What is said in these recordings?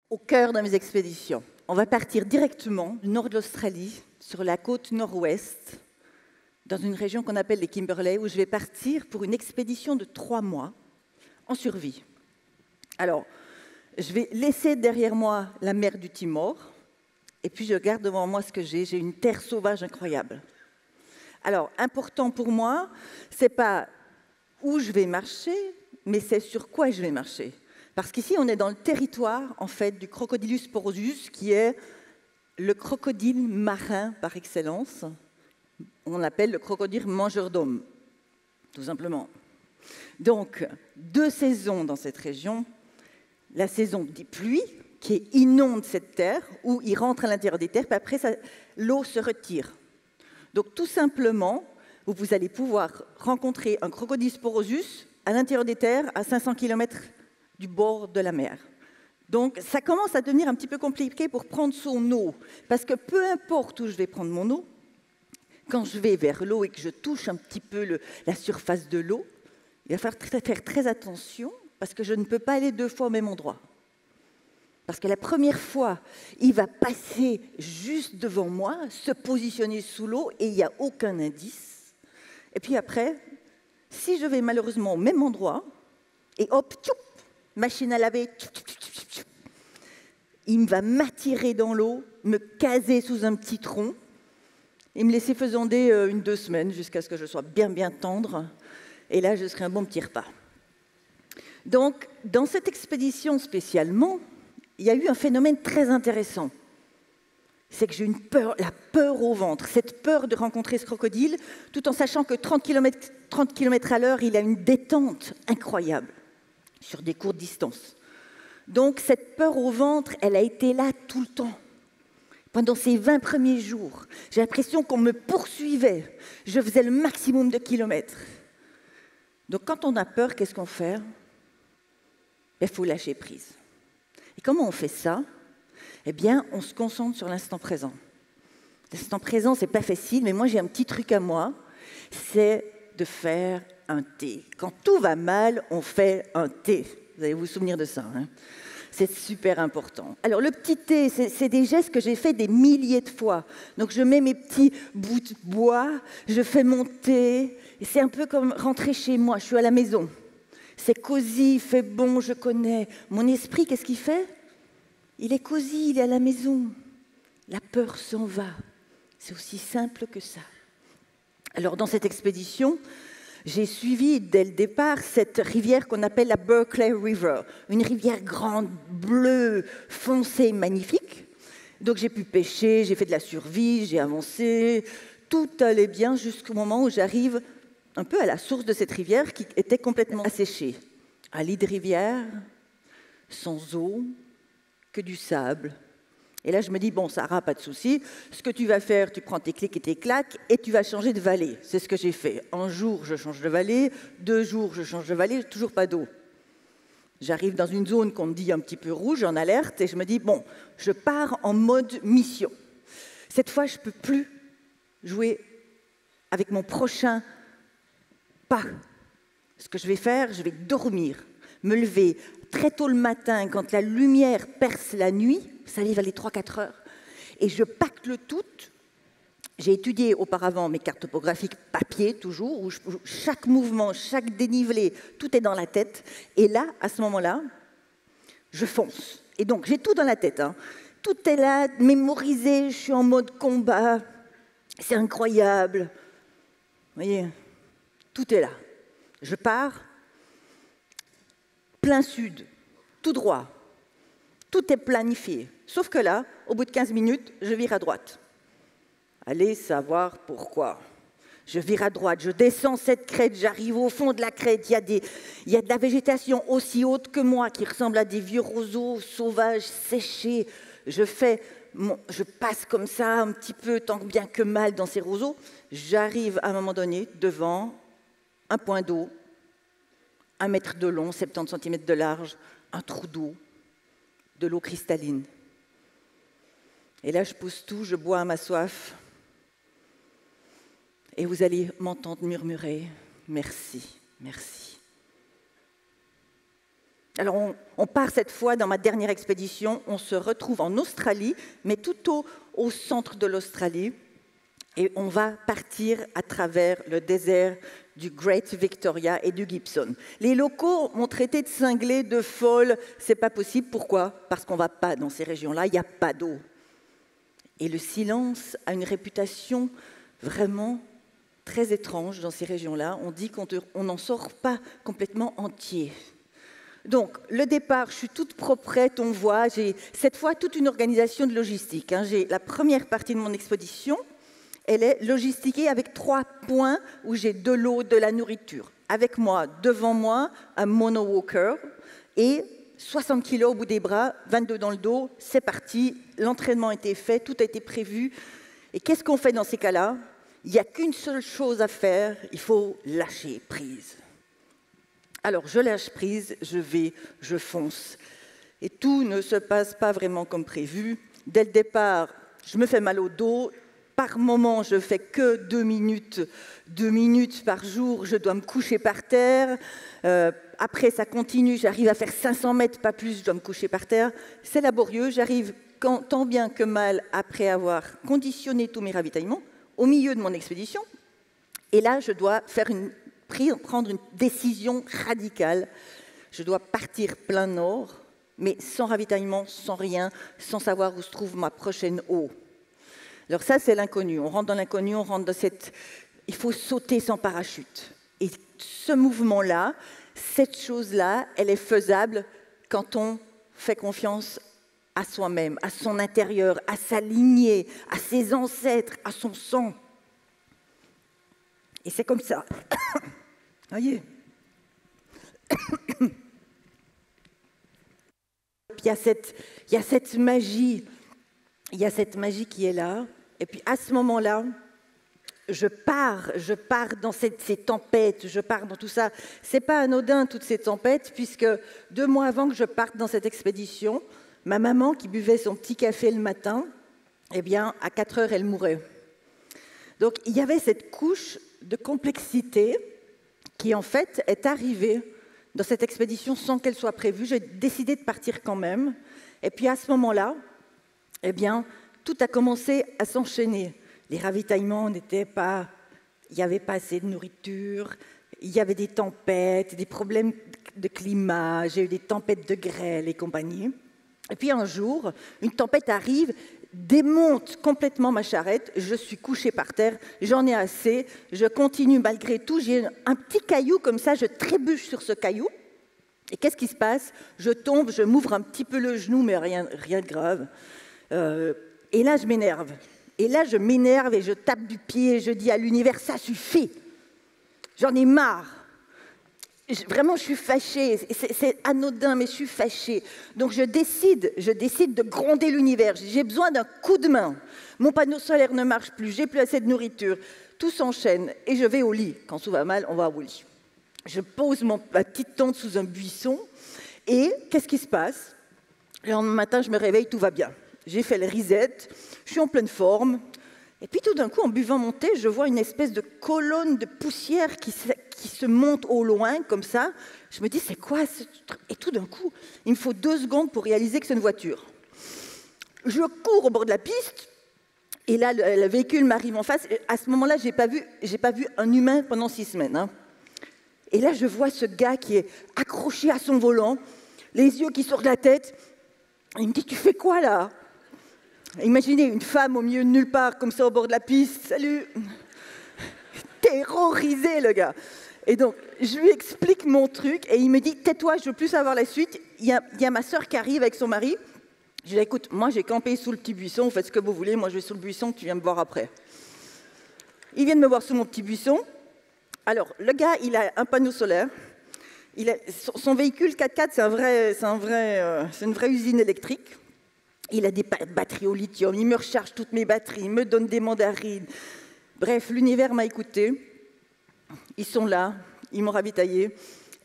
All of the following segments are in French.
Au cœur de mes expéditions. On va partir directement du nord de l'Australie, sur la côte nord-ouest, dans une région qu'on appelle les Kimberley, où je vais partir pour une expédition de 3 mois en survie. Alors, je vais laisser derrière moi la mer du Timor, et puis je garde devant moi ce que j'ai. J'ai une terre sauvage incroyable. Alors, important pour moi, ce n'est pas où je vais marcher, mais c'est sur quoi je vais marcher. Parce qu'ici, on est dans le territoire, en fait, du Crocodylus porosus, qui est le crocodile marin par excellence. On l'appelle le crocodile mangeur d'hommes, tout simplement. Donc, 2 saisons dans cette région. La saison des pluies, qui inonde cette terre, où il rentre à l'intérieur des terres, puis après, l'eau se retire. Donc, tout simplement, vous allez pouvoir rencontrer un crocodile porosus à l'intérieur des terres, à 500 km du bord de la mer. Donc, ça commence à devenir un petit peu compliqué pour prendre son eau, parce que peu importe où je vais prendre mon eau, quand je vais vers l'eau et que je touche un petit peu la surface de l'eau, il va falloir faire très attention, parce que je ne peux pas aller 2 fois au même endroit. Parce que la première fois, il va passer juste devant moi, se positionner sous l'eau, et il n'y a aucun indice. Et puis après, si je vais malheureusement au même endroit, et hop, tchoup, machine à laver, tchoup, tchoup, tchoup, tchoup, il va m'attirer dans l'eau, me caser sous un petit tronc, et me laisser faisander 1-2 semaines, jusqu'à ce que je sois bien, bien tendre. Et là, je serai un bon petit repas. Donc, dans cette expédition spécialement, il y a eu un phénomène très intéressant. C'est que j'ai eu la peur au ventre, cette peur de rencontrer ce crocodile, tout en sachant que 30 km à l'heure, il a une détente incroyable sur des courtes distances. Donc, cette peur au ventre, elle a été là tout le temps. Pendant ces 20 premiers jours, j'ai l'impression qu'on me poursuivait. Je faisais le maximum de kilomètres. Donc, quand on a peur, qu'est-ce qu'on fait ? Il faut lâcher prise. Et comment on fait ça ? Eh bien, on se concentre sur l'instant présent. L'instant présent, ce n'est pas facile, mais moi, j'ai un petit truc à moi, c'est de faire un thé. Quand tout va mal, on fait un thé. Vous allez vous souvenir de ça, hein ? C'est super important. Alors, le petit thé, c'est des gestes que j'ai fait des milliers de fois. Donc, je mets mes petits bouts de bois, je fais mon thé, et c'est un peu comme rentrer chez moi, je suis à la maison. C'est cosy, il fait bon, je connais. Mon esprit, qu'est-ce qu'il fait ? Il est cosy, il est à la maison. La peur s'en va. C'est aussi simple que ça. Alors, dans cette expédition, j'ai suivi dès le départ cette rivière qu'on appelle la Berkeley River, une rivière grande, bleue, foncée, magnifique. Donc, j'ai pu pêcher, j'ai fait de la survie, j'ai avancé. Tout allait bien jusqu'au moment où j'arrive un peu à la source de cette rivière qui était complètement asséchée. Un lit de rivière, sans eau, que du sable. Et là, je me dis, bon, Sarah, pas de souci. Ce que tu vas faire, tu prends tes clics et tes claques et tu vas changer de vallée. C'est ce que j'ai fait. Un jour, je change de vallée. 2 jours, je change de vallée. Toujours pas d'eau. J'arrive dans une zone qu'on me dit un petit peu rouge, en alerte, et je me dis, bon, je pars en mode mission. Cette fois, je ne peux plus jouer avec mon prochain pas. Ce que je vais faire, je vais dormir, me lever très tôt le matin, quand la lumière perce la nuit, ça arrive à les 3-4 heures, et je pacte le tout. J'ai étudié auparavant mes cartes topographiques papier, toujours, où chaque mouvement, chaque dénivelé, tout est dans la tête. Et là, à ce moment-là, je fonce. Et donc, j'ai tout dans la tête, hein. Tout est là, mémorisé, je suis en mode combat. C'est incroyable. Vous voyez, tout est là. Je pars, plein sud, tout droit. Tout est planifié. Sauf que là, au bout de 15 minutes, je vire à droite. Allez savoir pourquoi. Je vire à droite, je descends cette crête, j'arrive au fond de la crête. Il y a de la végétation aussi haute que moi qui ressemble à des vieux roseaux sauvages séchés. Je passe comme ça un petit peu, tant bien que mal, dans ces roseaux. J'arrive à un moment donné devant un point d'eau, 1 mètre de long, 70 cm de large, un trou d'eau, de l'eau cristalline. Et là, je pousse tout, je bois à ma soif. Et vous allez m'entendre murmurer « Merci, merci ». Alors, on part cette fois dans ma dernière expédition. On se retrouve en Australie, mais tout au centre de l'Australie. Et on va partir à travers le désert du Great Victoria et du Gibson. Les locaux m'ont traité de cinglée, de folle. C'est pas possible. Pourquoi? Parce qu'on ne va pas dans ces régions-là. Il n'y a pas d'eau. Et le silence a une réputation vraiment très étrange dans ces régions-là. On dit qu'on n'en sort pas complètement entier. Donc, le départ, je suis toute proprette, on voit. J'ai cette fois toute une organisation de logistique. J'ai la première partie de mon expédition. Elle est logistiquée avec 3 points où j'ai de l'eau, de la nourriture. Avec moi, devant moi, un monowalker et 60 kilos au bout des bras, 22 dans le dos, c'est parti. L'entraînement a été fait, tout a été prévu. Et qu'est-ce qu'on fait dans ces cas-là? Il n'y a qu'une seule chose à faire, il faut lâcher prise. Alors, je lâche prise, je fonce. Et tout ne se passe pas vraiment comme prévu. Dès le départ, je me fais mal au dos. Par moment, je fais que 2 minutes par jour, je dois me coucher par terre. Après, ça continue, j'arrive à faire 500 mètres, pas plus, je dois me coucher par terre. C'est laborieux, j'arrive tant bien que mal, après avoir conditionné tous mes ravitaillements, au milieu de mon expédition. Et là, je dois prendre une décision radicale. Je dois partir plein nord, mais sans ravitaillement, sans rien, sans savoir où se trouve ma prochaine eau. Alors ça, c'est l'inconnu. On rentre dans l'inconnu, on rentre dans cette... Il faut sauter sans parachute. Et ce mouvement-là, cette chose-là, elle est faisable quand on fait confiance à soi-même, à son intérieur, à sa lignée, à ses ancêtres, à son sang. Et c'est comme ça. Voyez. Il y a cette magie. Il y a cette magie qui est là. Et puis à ce moment-là, je pars dans ces tempêtes, je pars dans tout ça. C'est pas anodin, toutes ces tempêtes, puisque 2 mois avant que je parte dans cette expédition, ma maman, qui buvait son petit café le matin, eh bien, à 4 heures, elle mourait. Donc, il y avait cette couche de complexité qui, en fait, est arrivée dans cette expédition sans qu'elle soit prévue. J'ai décidé de partir quand même. Et puis, à ce moment-là, eh bien, tout a commencé à s'enchaîner. Les ravitaillements n'étaient pas... Il n'y avait pas assez de nourriture, il y avait des tempêtes, des problèmes de climat, j'ai eu des tempêtes de grêle et compagnie. Et puis un jour, une tempête arrive, démonte complètement ma charrette, je suis couchée par terre, j'en ai assez, je continue malgré tout, j'ai un petit caillou comme ça, je trébuche sur ce caillou. Et qu'est-ce qui se passe? Je tombe, je m'ouvre un petit peu le genou, mais rien de grave. Et là, je m'énerve. Et là, je m'énerve et je tape du pied et je dis à l'univers, ça suffit. J'en ai marre. Vraiment, je suis fâchée. C'est anodin, mais je suis fâchée. Donc, je décide de gronder l'univers. J'ai besoin d'un coup de main. Mon panneau solaire ne marche plus, j'ai plus assez de nourriture. Tout s'enchaîne et je vais au lit. Quand tout va mal, on va au lit. Je pose ma petite tente sous un buisson et qu'est-ce qui se passe? Le lendemain matin, je me réveille, tout va bien. J'ai fait le reset, je suis en pleine forme. Et puis tout d'un coup, en buvant mon thé, je vois une espèce de colonne de poussière qui se monte au loin, comme ça. Je me dis, c'est quoi ce truc? Et tout d'un coup, il me faut 2 secondes pour réaliser que c'est une voiture. Je cours au bord de la piste, et là, le véhicule m'arrive en face. Et à ce moment-là, j'ai pas vu un humain pendant 6 semaines. Et là, je vois ce gars qui est accroché à son volant, les yeux qui sortent de la tête. Il me dit, tu fais quoi là? Imaginez une femme au milieu de nulle part, comme ça, au bord de la piste. Salut! Terrorisé, le gars. Et donc, je lui explique mon truc, et il me dit, tais-toi, je veux plus savoir la suite. Il y a ma sœur qui arrive avec son mari. Je lui dis, écoute, moi, j'ai campé sous le petit buisson, vous faites ce que vous voulez, moi, je vais sous le buisson, tu viens me voir après. Ils viennent me voir sous mon petit buisson. Alors, le gars, il a un panneau solaire. Son véhicule 4x4, c'est une vraie usine électrique. Il a des batteries au lithium, il me recharge toutes mes batteries, il me donne des mandarines. Bref, l'univers m'a écouté. Ils sont là, ils m'ont ravitaillé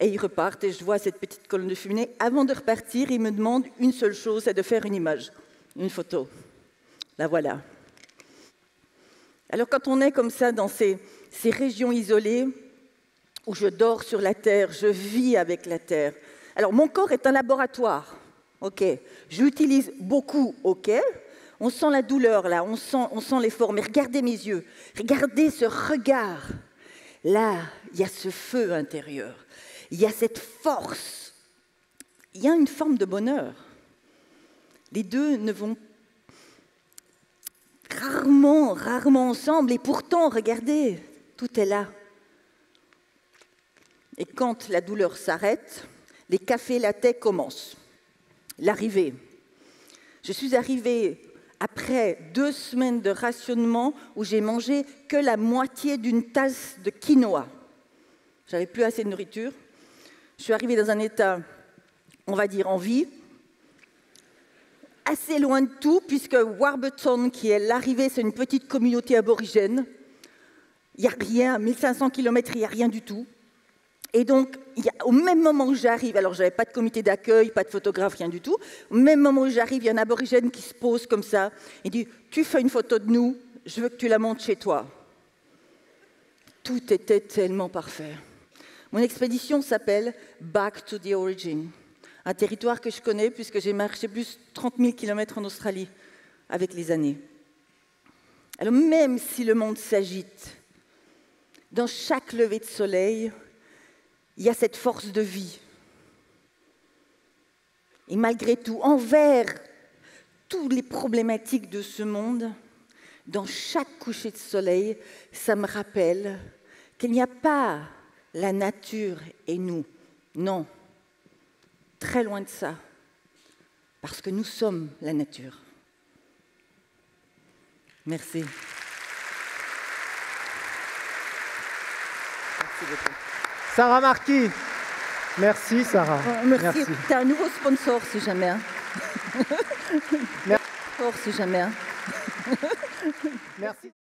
et ils repartent. Et je vois cette petite colonne de fumée. Avant de repartir, ils me demandent une seule chose, c'est de faire une image, une photo. La voilà. Alors quand on est comme ça dans ces régions isolées, où je dors sur la terre, je vis avec la terre, Alors, mon corps est un laboratoire, ok. J'utilise beaucoup, ok. On sent la douleur, là, on sent l'effort. Mais regardez mes yeux, regardez ce regard. Là, il y a ce feu intérieur. Il y a cette force. Il y a une forme de bonheur. Les deux ne vont rarement ensemble. Et pourtant, regardez, tout est là. Et quand la douleur s'arrête, les cafés latte commencent. L'arrivée. Je suis arrivée après 2 semaines de rationnement où j'ai mangé que la moitié d'une tasse de quinoa. J'avais plus assez de nourriture. Je suis arrivée dans un état, on va dire, en vie, assez loin de tout, puisque Warburton, qui est l'arrivée, c'est une petite communauté aborigène. Il n'y a rien, à 1500 km, il n'y a rien du tout. Et donc, au même moment où j'arrive, alors je n'avais pas de comité d'accueil, pas de photographe, rien du tout, au même moment où j'arrive, il y a un aborigène qui se pose comme ça, et dit « Tu fais une photo de nous, je veux que tu la montes chez toi. » Tout était tellement parfait. Mon expédition s'appelle « Back to the Origin », un territoire que je connais puisque j'ai marché plus de 30 000 km en Australie avec les années. Alors même si le monde s'agite, dans chaque lever de soleil, il y a cette force de vie. Et malgré tout, envers toutes les problématiques de ce monde, dans chaque coucher de soleil, ça me rappelle qu'il n'y a pas la nature et nous. Non, très loin de ça, parce que nous sommes la nature. Merci. Merci beaucoup. Sarah Marquis. Merci, Sarah. Merci. Tu as un nouveau sponsor, si jamais. Hein. Merci. Si jamais. Hein. Merci.